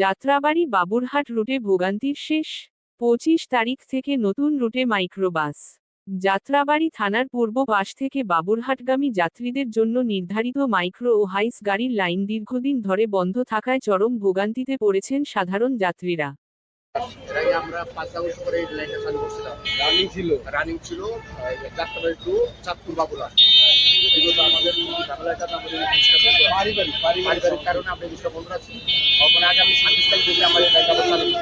যাত্রাবাড়ি বাবুরহাট রুটে ভোগান্তির শেষ। 25 তারিখ থেকে নতুন রুটে মাইক্রোবাস। যাত্রাবাড়ি থানার পূর্ব পাশ থেকে বাবুরহাটগামী যাত্রীদের জন্য নির্ধারিত মাইক্রো ও হাইস গাড়ির লাইন দীর্ঘদিন ধরে বন্ধ থাকায় চরম ভোগান্তিতে পড়েছেন সাধারণ যাত্রীরা। এর আগে আমরা 5 আগস্ট করে এই লাইনটা চালু করছিলাম, রানিং ছিল যাত্রাবাড়ি টু চাঁদপুর বাবুরহাট। বিগত আমাদের ঝামেলাটা আমাদের পারিবারিক কারণে আমরা জিনিসটা বন্ধ রাখছি। তখন আগামী 27 তারিখ থেকে আমরা এই লাইনটা চালু করব।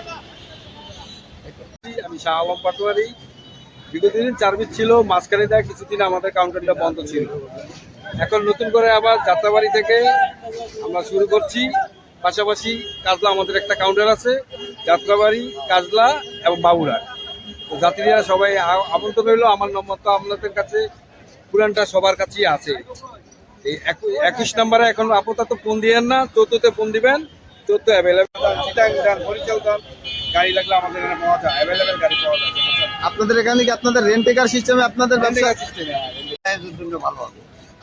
আমি শাহ আলম পাটোয়ারি। বিগত দিন সার্ভিস ছিল, মাঝখানে দেয় কিছুদিন আমাদের কাউন্টারটা বন্ধ ছিল। এখন নতুন করে আবার যাত্রাবাড়ি থেকে আমরা শুরু করছি। পাশাপাশি কাজলা আমাদের একটা কাউন্টার আছে, যাত্রাবাড়ি, কাজলা এবং বাবুরহাট। তো যাত্রীরা সবাই আমন্ত্রণ রইল। আমার নম্বর তো আপনাদের কাছে পুরানটা সবার কাছেই আছে। এই 21 নম্বরে এখন আপাতত ফোন দিয়েন না, 14তে ফোন দিবেন। 14 অ্যাভেলেবেল, পরিচাল দেন, গাড়ি লাগলে আমাদের এখানে পাওয়া যায়, অ্যাভেলেবেল গাড়ি পাওয়া যায়। আপনাদের এখানে কি আপনাদের রেন্টেকার সিস্টেমে আপনাদের ব্যবসা সিস্টেমে ভালো হবে?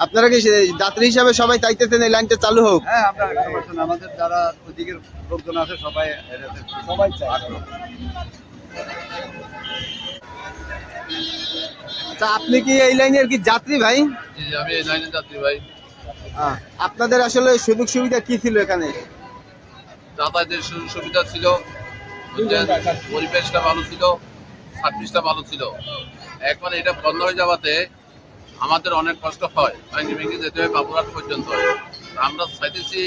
আপনারা কি যাত্রী হিসাবে সবাই চাইতেছেন এই লাইনটা চালু হোক? হ্যাঁ, আমরা আমাদের যারা ওইদিকের লোকজন আছে সবাই চাই। আচ্ছা, আপনি কি এই লাইনের কি যাত্রী ভাই? জি, আমি এই লাইনের যাত্রী ভাই। আপনাদের আসলে সুযোগ সুবিধা কি ছিল এখানে? যাতায়াতের সুযোগ সুবিধা ছিল, পরিবেশটা ভালো ছিল, সার্ভিসটা ভালো ছিল। এখন এটা বন্ধ হয়ে যাওয়াতে আমাদের অনেক কষ্ট হয়, ভেঙে ভেঙে যেতে হয় বাবুরহাট পর্যন্ত। আমরা চাইতেছি